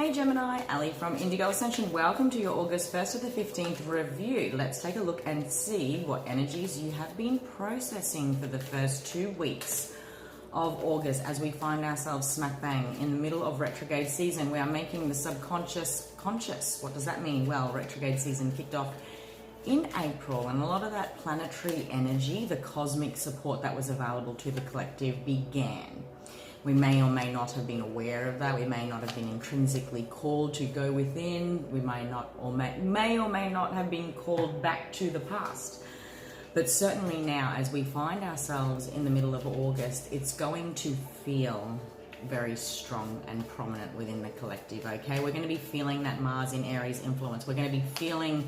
Hey Gemini, Ali from Indigo Ascension. Welcome to your August 1st to the 15th review. Let's take a look and see what energies you have been processing for the first 2 weeks of August as we find ourselves smack bang in the middle of retrograde season. We are making the subconscious conscious. What does that mean? Well, retrograde season kicked off in April, and a lot of that planetary energy, the cosmic support that was available to the collective began. We may or may not have been aware of that. We may not have been intrinsically called to go within. We may or may not have been called back to the past. But certainly now, as we find ourselves in the middle of August, it's going to feel very strong and prominent within the collective, okay? We're going to be feeling that Mars in Aries influence. We're going to be feeling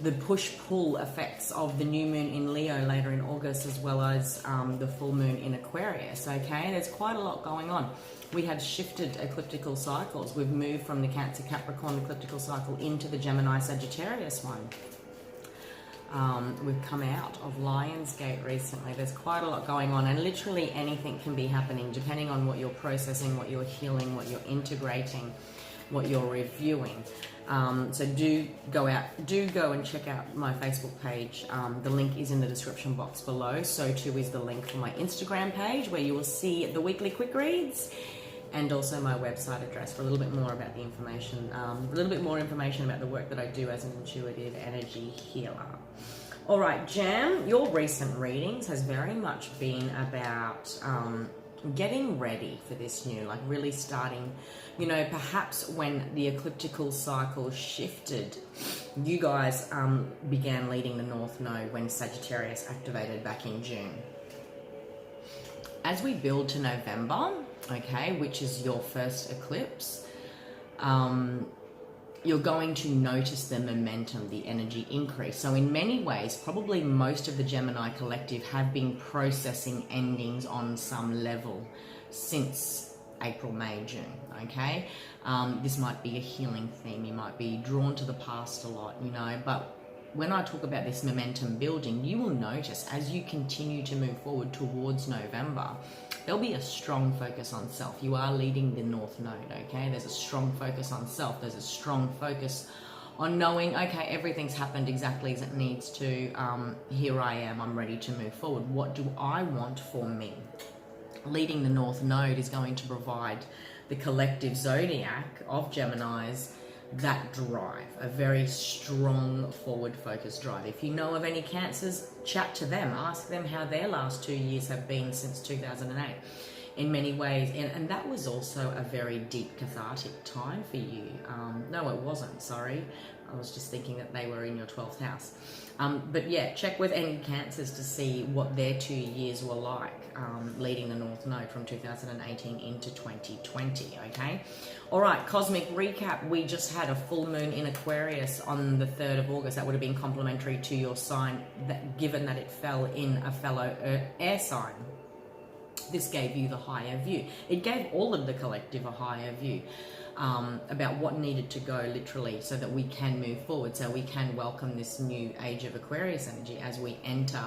the push-pull effects of the new moon in Leo later in August, as well as the full moon in Aquarius, okay? There's quite a lot going on. We have shifted ecliptical cycles. We've moved from the Cancer Capricorn ecliptical cycle into the Gemini Sagittarius one. We've come out of Lionsgate recently. There's quite a lot going on, and literally anything can be happening depending on what you're processing, what you're healing, what you're integrating, what you're reviewing. So do go and check out my Facebook page. The link is in the description box below. So too is the link for my Instagram page, where you will see the weekly quick reads, and also my website address for a little bit more about the information, a little bit more information about the work that I do as an intuitive energy healer. All right, Gem, your recent readings has very much been about getting ready for this new, like really starting, you know, perhaps when the ecliptical cycle shifted, you guys began leading the North Node when Sagittarius activated back in June. As we build to November, okay, which is your first eclipse, you're going to notice the momentum, the energy increase. So in many ways, probably most of the Gemini collective have been processing endings on some level since April, May, June, okay? This might be a healing theme. You might be drawn to the past a lot, you know, but when I talk about this momentum building, you will notice as you continue to move forward towards November, there'll be a strong focus on self. You are leading the North Node, okay? There's a strong focus on self. There's a strong focus on knowing, okay, everything's happened exactly as it needs to. Here I am, I'm ready to move forward. What do I want for me? Leading the North Node is going to provide the collective zodiac of Geminis that drive, a very strong forward focused drive. If you know of any Cancers, chat to them, ask them how their last 2 years have been since 2008 in many ways, and that was also a very deep cathartic time for you. No, it wasn't, sorry, I was just thinking that they were in your 12th house. But yeah, check with any Cancers to see what their 2 years were like, leading the North Node from 2018 into 2020, okay? All right, cosmic recap. We just had a full moon in Aquarius on the 3rd of August. That would have been complementary to your sign, given that it fell in a fellow air sign. This gave you the higher view. It gave all of the collective a higher view about what needed to go literally so that we can move forward, so we can welcome this new age of Aquarius energy as we enter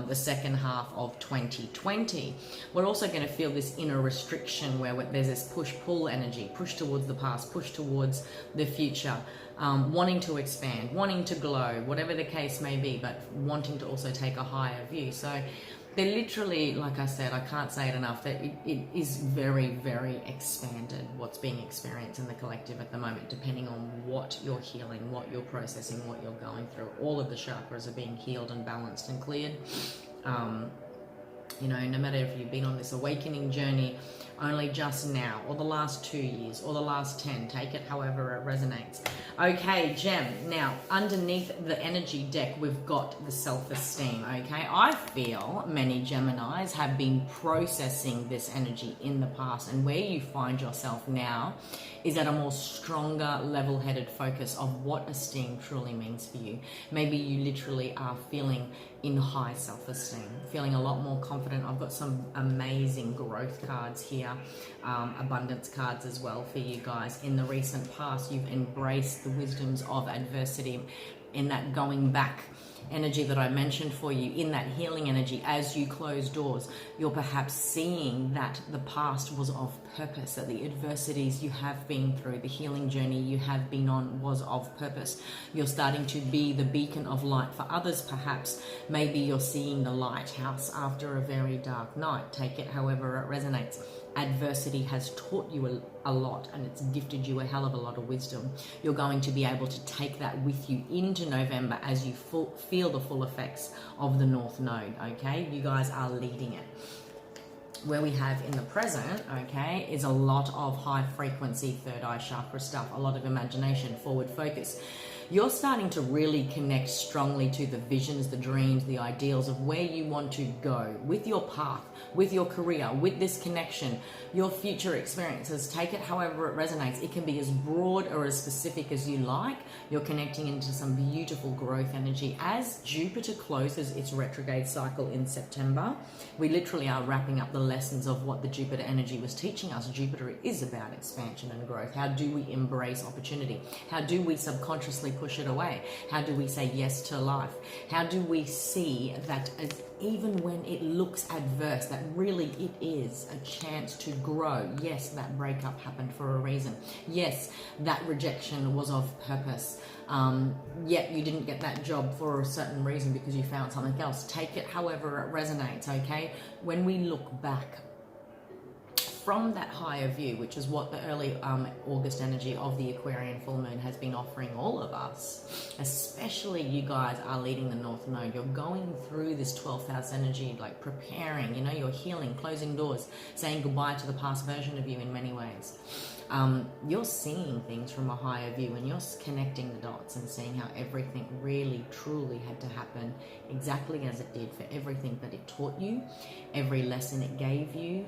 the second half of 2020. We're also going to feel this inner restriction where there's this push-pull energy, push towards the past, push towards the future, wanting to expand, wanting to glow, whatever the case may be, but wanting to also take a higher view. So they're literally, like I said, I can't say it enough, that it is very, very expanded what's being experienced in the collective at the moment, depending on what you're healing, what you're processing, what you're going through. All of the chakras are being healed and balanced and cleared. You know, no matter if you've been on this awakening journey only just now, or the last 2 years, or the last 10, take it however it resonates. Okay, Gem, now underneath the energy deck, we've got the self-esteem, okay? I feel many Geminis have been processing this energy in the past, and where you find yourself now is at a more stronger, level-headed focus of what esteem truly means for you. Maybe you literally are feeling in high self-esteem, feeling a lot more confident. I've got some amazing growth cards here, abundance cards as well for you guys. In the recent past, you've embraced the wisdoms of adversity, in that going back energy that I mentioned for you, in that healing energy, as you close doors, you're perhaps seeing that the past was of purpose, that the adversities you have been through, the healing journey you have been on was of purpose. You're starting to be the beacon of light for others, perhaps. Maybe you're seeing the lighthouse after a very dark night. Take it however it resonates. Adversity has taught you a lot, and it's gifted you a hell of a lot of wisdom. You're going to be able to take that with you into November as you feel the full effects of the North Node, okay? You guys are leading it. Where we have in the present, okay, is a lot of high frequency third eye chakra stuff, a lot of imagination, forward focus. You're starting to really connect strongly to the visions, the dreams, the ideals of where you want to go with your path, with your career, with this connection, your future experiences. Take it however it resonates. It can be as broad or as specific as you like. You're connecting into some beautiful growth energy. As Jupiter closes its retrograde cycle in September, we literally are wrapping up the lessons of what the Jupiter energy was teaching us. Jupiter is about expansion and growth. How do we embrace opportunity? How do we subconsciously push it away? How do we say yes to life? How do we see that even when it looks adverse, that really it is a chance to grow? Yes, that breakup happened for a reason. Yes, that rejection was of purpose. Yet you didn't get that job for a certain reason because you found something else. Take it however it resonates, okay? When we look back from that higher view, which is what the early August energy of the Aquarian full moon has been offering all of us, especially you guys are leading the North Node. You're going through this 12th house energy, like preparing, you know, you're healing, closing doors, saying goodbye to the past version of you in many ways. You're seeing things from a higher view, and you're connecting the dots and seeing how everything really truly had to happen exactly as it did, for everything that it taught you, every lesson it gave you,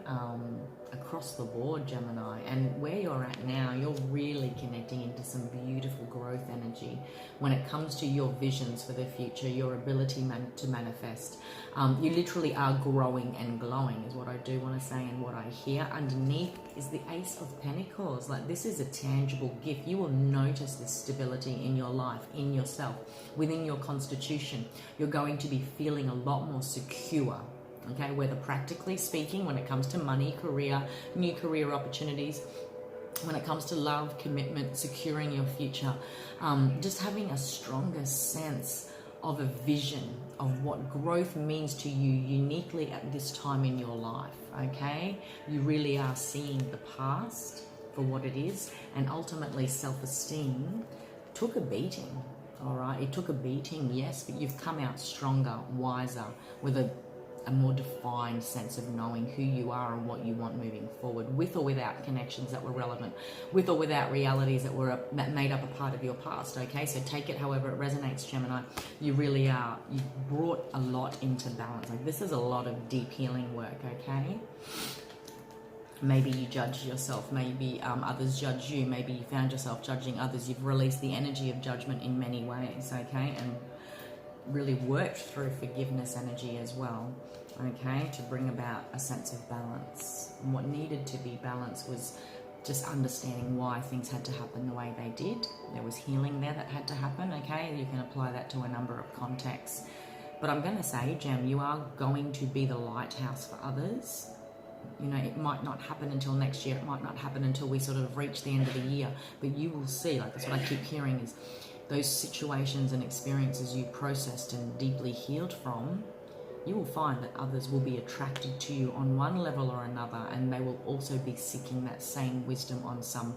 across the board, Gemini. And where you're at now, you're really connecting into some beautiful growth energy when it comes to your visions for the future, your ability to manifest. You literally are growing and glowing is what I do want to say, and what I hear underneath is the Ace of Pentacles. Like, this is a tangible gift. You will notice this stability in your life, in yourself, within your constitution. You're going to be feeling a lot more secure. Okay, whether practically speaking, when it comes to money, career, new career opportunities, when it comes to love, commitment, securing your future, just having a stronger sense of a vision of what growth means to you uniquely at this time in your life, okay? You really are seeing the past for what it is, and ultimately self-esteem took a beating, all right? It took a beating, yes, but you've come out stronger, wiser, with a more defined sense of knowing who you are and what you want moving forward, with or without connections that were relevant, with or without realities that made up a part of your past, okay? So take it however it resonates, Gemini. You really are, you've brought a lot into balance. Like, this is a lot of deep healing work, okay? Maybe you judged yourself, maybe others judge you, maybe you found yourself judging others. You've released the energy of judgment in many ways, okay? And really worked through forgiveness energy as well, okay, to bring about a sense of balance. And what needed to be balanced was just understanding why things had to happen the way they did. There was healing there that had to happen, okay? You can apply that to a number of contexts. But I'm going to say, Gem, you are going to be the lighthouse for others. You know, it might not happen until next year. It might not happen until we sort of reach the end of the year. But you will see, like, that's what I keep hearing, is those situations and experiences you processed and deeply healed from, you will find that others will be attracted to you on one level or another, and they will also be seeking that same wisdom on some,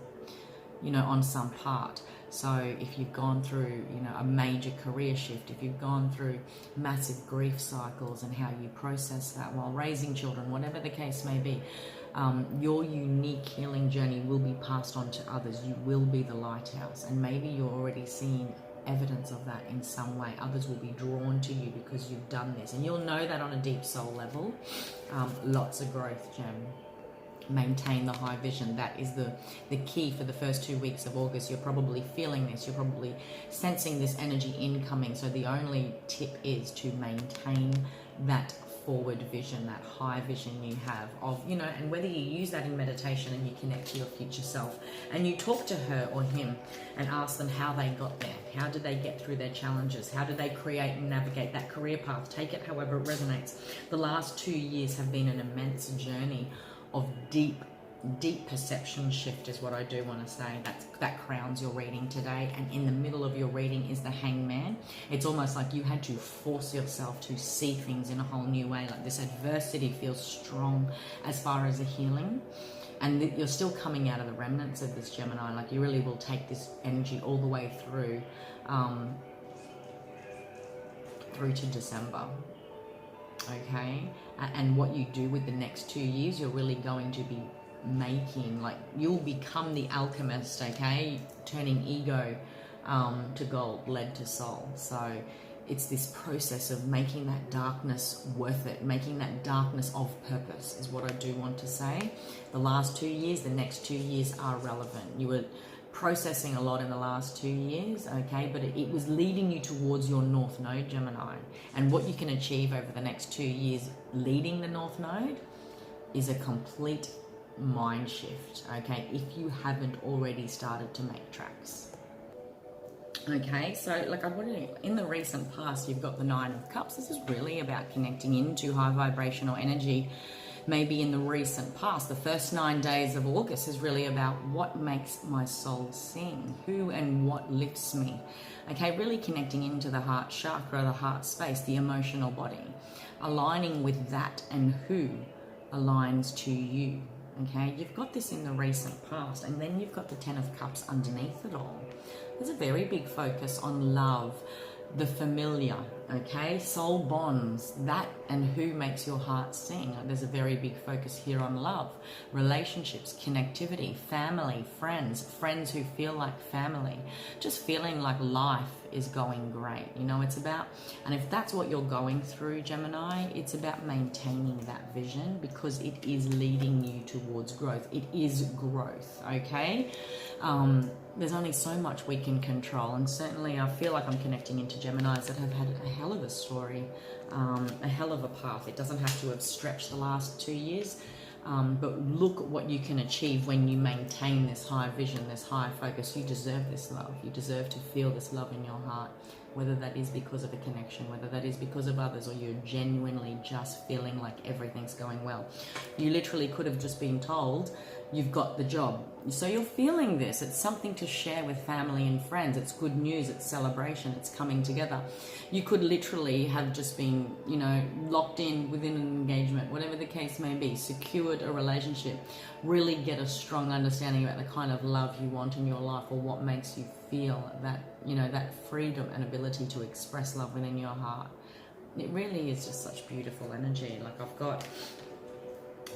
you know, on some part. So if you've gone through, you know, a major career shift, if you've gone through massive grief cycles and how you process that while raising children, whatever the case may be, your unique healing journey will be passed on to others. You will be the lighthouse, and maybe you're already seeing evidence of that in some way. Others will be drawn to you because you've done this, and you'll know that on a deep soul level. Lots of growth, Gem. Maintain the high vision. That is the key for the first 2 weeks of August. You're probably feeling this. You're probably sensing this energy incoming. So the only tip is to maintain that forward vision, that high vision you have of, you know, and whether you use that in meditation and you connect to your future self and you talk to her or him and ask them how they got there. How did they get through their challenges? How did they create and navigate that career path? Take it however it resonates. The last 2 years have been an immense journey of deep perception shift is what I do want to say. That crowns your reading today, and in the middle of your reading is the Hangman. It's almost like you had to force yourself to see things in a whole new way. Like this adversity feels strong as far as a healing, and you're still coming out of the remnants of this, Gemini. Like you really will take this energy all the way through to December. Okay, and what you do with the next 2 years, you're really going to be making, like, you'll become the alchemist, okay, turning ego to gold, lead to soul. So it's this process of making that darkness worth it, making that darkness of purpose is what I do want to say. The last 2 years, the next 2 years are relevant. You were processing a lot in the last 2 years, okay, but it was leading you towards your North Node, Gemini. And what you can achieve over the next 2 years leading the North Node is a complete mind shift, okay, if you haven't already started to make tracks. Okay, so like I want to, in the recent past, you've got the Nine of Cups. This is really about connecting into high vibrational energy. Maybe in the recent past, the first 9 days of August is really about what makes my soul sing, who and what lifts me. Okay, really connecting into the heart chakra, the heart space, the emotional body, aligning with that and who aligns to you. Okay, you've got this in the recent past, and then you've got the Ten of Cups underneath it all. There's a very big focus on love, the familiar, okay, soul bonds, that and who makes your heart sing. There's a very big focus here on love, relationships, connectivity, family, friends who feel like family, just feeling like life is going great. You know, it's about, and if that's what you're going through, Gemini, it's about maintaining that vision because it is leading you towards growth. It is growth, okay? There's only so much we can control, and certainly I feel like I'm connecting into Geminis that have had a hell of a story, a hell of a path. It doesn't have to have stretched the last 2 years, but look at what you can achieve when you maintain this high vision, this high focus. You deserve this love. You deserve to feel this love in your heart, whether that is because of a connection, whether that is because of others, or you're genuinely just feeling like everything's going well. You literally could have just been told you've got the job. So you're feeling this. It's something to share with family and friends. It's good news. It's celebration. It's coming together. You could literally have just been, you know, locked in within an engagement, whatever the case may be, secured a relationship, really get a strong understanding about the kind of love you want in your life, or what makes you feel that, you know, that freedom and ability to express love within your heart. It really is just such beautiful energy. Like I've got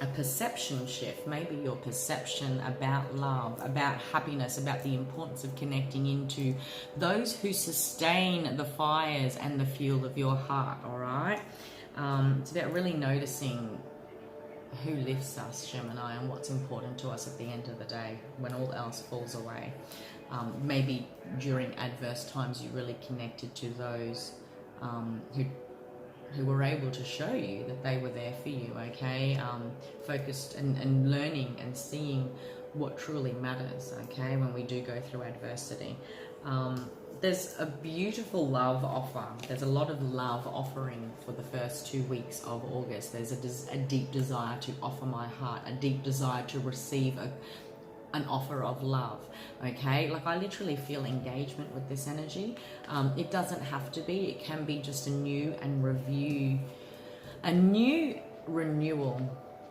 a perception shift, maybe your perception about love, about happiness, about the importance of connecting into those who sustain the fires and the fuel of your heart, all right? It's about really noticing who lifts us, Gemini, and what's important to us at the end of the day when all else falls away. Maybe during adverse times you really connected to those who were able to show you that they were there for you, okay? Focused and learning and seeing what truly matters, okay, when we do go through adversity. There's a beautiful love offer. There's a lot of love offering for the first 2 weeks of August. There's a deep desire to offer my heart, a deep desire to receive an offer of love, okay? Like I literally feel engagement with this energy. It doesn't have to be. It can be just a new renewal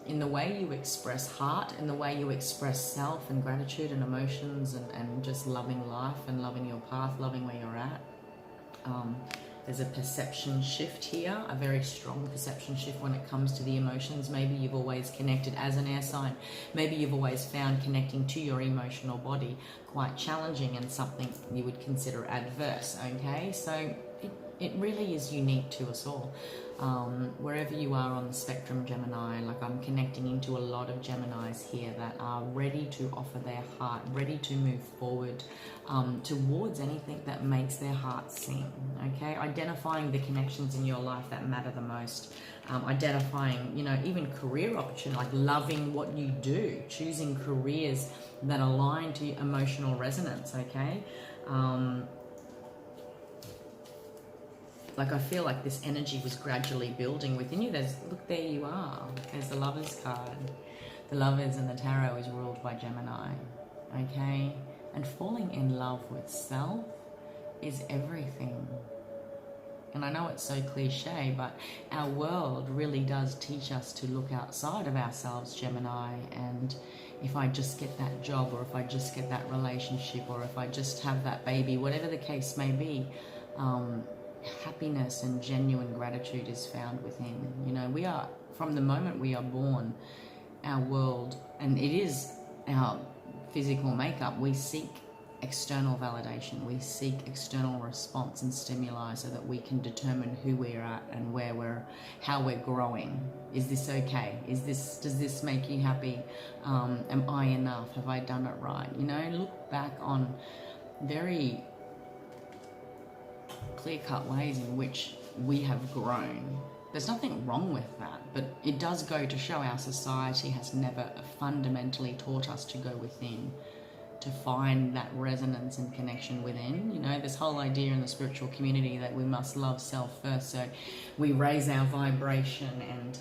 in the way you express heart, in the way you express self and gratitude and emotions, and just loving life and loving your path, loving where you're at. There's a perception shift here, a very strong perception shift when it comes to the emotions. Maybe you've always connected as an air sign. Maybe you've always found connecting to your emotional body quite challenging and something you would consider adverse, okay? So it really is unique to us all. Wherever you are on the spectrum, Gemini, like I'm connecting into a lot of Geminis here that are ready to offer their heart, ready to move forward towards anything that makes their heart sing, okay? Identifying the connections in your life that matter the most. Identifying, you know, even career opportunity, like loving what you do, choosing careers that align to your emotional resonance, okay? Like I feel like this energy was gradually building within you. Look, there you are. There's the Lovers card. The Lovers and the Tarot is ruled by Gemini, okay? And falling in love with self is everything. And I know it's so cliche, but our world really does teach us to look outside of ourselves, Gemini, and if I just get that job, or if I just get that relationship, or if I just have that baby, whatever the case may be, happiness and genuine gratitude is found within. You know, we are, from the moment we are born, our world, and it is our physical makeup, we seek external validation, we seek external response and stimuli so that we can determine who we're at and how we're growing. Is this okay? Does this make you happy? Am I enough? Have I done it right? You know, look back on very clear-cut ways in which we have grown. There's nothing wrong with that, but it does go to show our society has never fundamentally taught us to go within, to find that resonance and connection within. You know, this whole idea in the spiritual community that we must love self first, so we raise our vibration and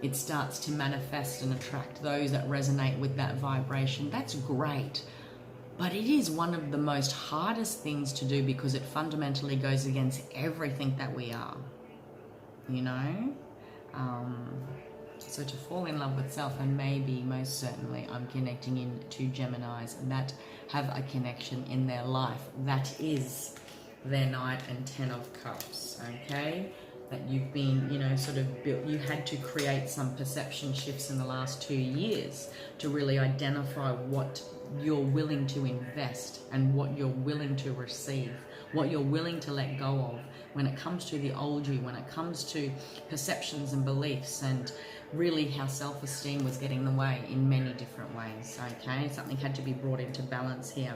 it starts to manifest and attract those that resonate with that vibration. That's great. But it is one of the most hardest things to do because it fundamentally goes against everything that we are, you know? So to fall in love with self, and maybe most certainly I'm connecting into Geminis that have a connection in their life that is their Knight and Ten of Cups, okay? That you've been, you know, sort of built, you had to create some perception shifts in the last 2 years to really identify what you're willing to invest and what you're willing to receive, what you're willing to let go of when it comes to the old you, when it comes to perceptions and beliefs, and really how self-esteem was getting in the way in many different ways, okay? Something had to be brought into balance here.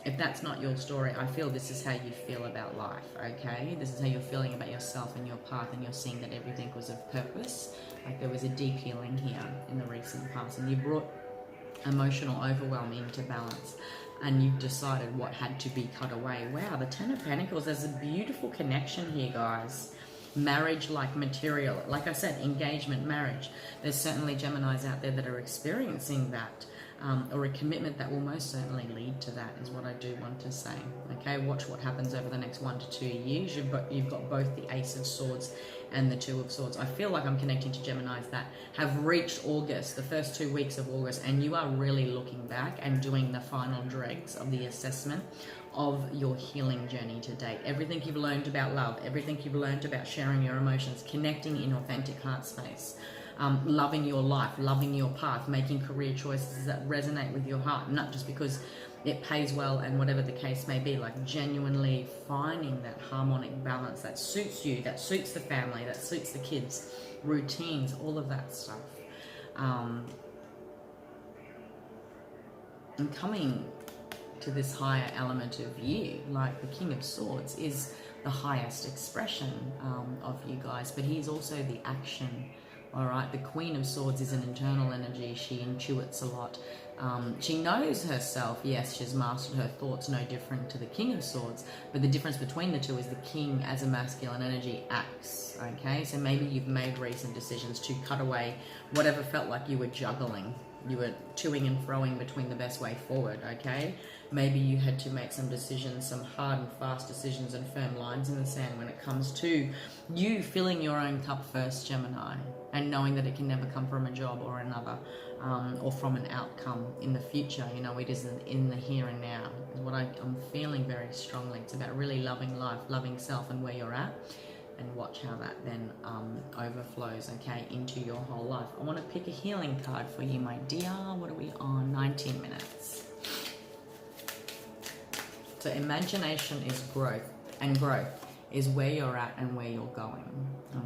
If that's not your story, I feel this is how you feel about life, okay? This is how you're feeling about yourself and your path, and you're seeing that everything was of purpose. Like there was a deep healing here in the recent past, and you brought emotional overwhelm into balance, and you've decided what had to be cut away. Wow, the Ten of Pentacles, there's a beautiful connection here, guys. Marriage like material, like I said, engagement, marriage. There's certainly Geminis out there that are experiencing that, or a commitment that will most certainly lead to that, is what I do want to say. Okay, watch what happens over the next 1 to 2 years. You've got both the Ace of Swords and the Two of Swords. I feel like I'm connecting to Geminis that have reached August, the first 2 weeks of August, and you are really looking back and doing the final dregs of the assessment of your healing journey to date. Everything you've learned about love, everything you've learned about sharing your emotions, connecting in authentic heart space, loving your life, loving your path, making career choices that resonate with your heart, not just because it pays well and whatever the case may be, like genuinely finding that harmonic balance that suits you, that suits the family, that suits the kids, routines, all of that stuff. And coming to this higher element of you, like the King of Swords is the highest expression of you guys, but he's also the action. All right, the Queen of Swords is an internal energy. She intuits a lot. She knows herself. Yes, she's mastered her thoughts, no different to the King of Swords. But the difference between the two is the King, as a masculine energy, acts. Okay, so maybe you've made recent decisions to cut away whatever felt like you were juggling. You were toing and froing between the best way forward, okay? Maybe you had to make some decisions, some hard and fast decisions and firm lines in the sand when it comes to you filling your own cup first, Gemini, and knowing that it can never come from a job or another, or from an outcome in the future. You know, it is in the here and now, is what I'm feeling very strongly. It's about really loving life, loving self and where you're at. And watch how that then overflows, okay, into your whole life. I want to pick a healing card for you, my dear. What are we on? 19 minutes. So imagination is growth, and growth is where you're at and where you're going.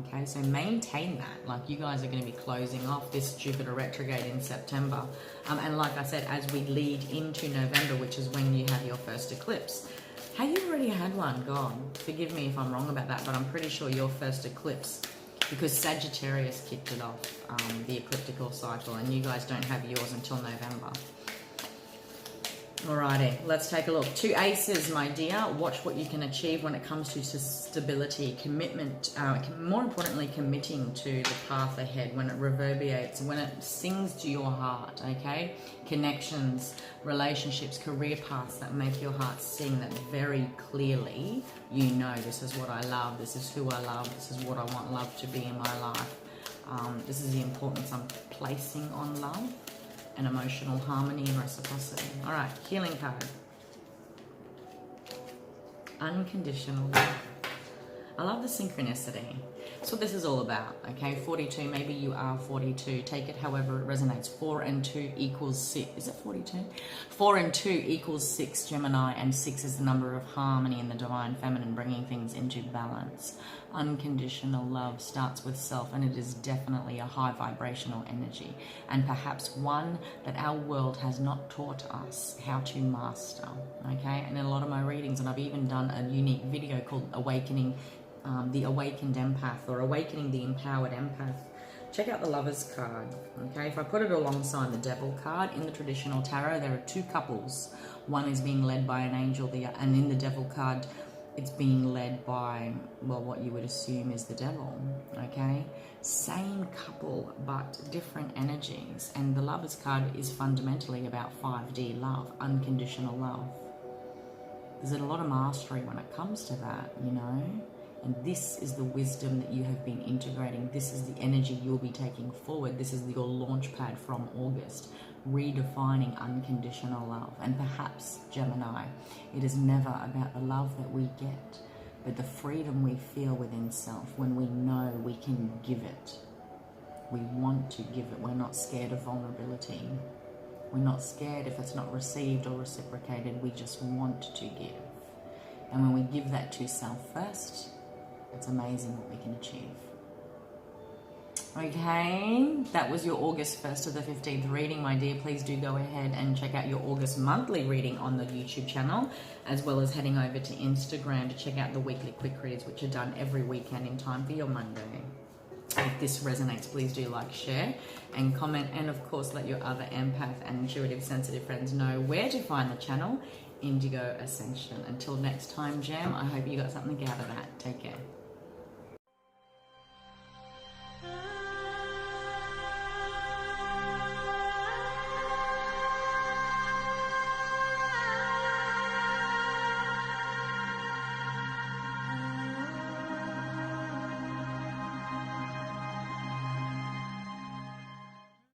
Okay, so maintain that. Like, you guys are going to be closing off this Jupiter retrograde in September. And like I said, as we lead into November, which is when you have your first eclipse. Have you already had one? God, forgive me if I'm wrong about that, but I'm pretty sure your first eclipse, because Sagittarius kicked it off, the ecliptical cycle, and you guys don't have yours until November. Alrighty, let's take a look. 2 aces, my dear. Watch what you can achieve when it comes to stability, commitment, more importantly, committing to the path ahead, when it reverberates, when it sings to your heart, okay? Connections, relationships, career paths that make your heart sing, that very clearly you know, this is what I love, this is who I love, this is what I want love to be in my life. This is the importance I'm placing on love and emotional harmony and reciprocity. All right, healing card. Unconditional love. I love the synchronicity. That's what this is all about, okay? 42, maybe you are 42. Take it however it resonates. 4 and 2 equals 6. Is it 42? 4 and 2 equals 6, Gemini, and 6 is the number of harmony in the divine feminine, bringing things into balance. Unconditional love starts with self, and it is definitely a high vibrational energy, and perhaps one that our world has not taught us how to master, okay? And in a lot of my readings, and I've even done a unique video called Awakening the Awakened Empath, or Awakening the Empowered Empath. Check out the Lovers card, okay? If I put it alongside the Devil card, in the traditional tarot, there are 2 couples. One is being led by an angel, and in the Devil card, it's being led by, well, what you would assume is the devil, okay? Same couple, but different energies. And the Lovers card is fundamentally about 5D love, unconditional love. There's a lot of mastery when it comes to that, you know? And this is the wisdom that you have been integrating. This is the energy you'll be taking forward. This is your launch pad from August, redefining unconditional love. And perhaps, Gemini, it is never about the love that we get, but the freedom we feel within self when we know we can give it. We want to give it. We're not scared of vulnerability. We're not scared if it's not received or reciprocated. We just want to give. And when we give that to self first, it's amazing what we can achieve. Okay, that was your August 1st to the 15th reading, my dear. Please do go ahead and check out your August monthly reading on the YouTube channel, as well as heading over to Instagram to check out the weekly quick reads, which are done every weekend in time for your Monday. If this resonates, please do like, share, and comment, and of course let your other empath and intuitive sensitive friends know where to find the channel, Indigo Ascension. Until next time, Gem, I hope you got something out of that. Take care.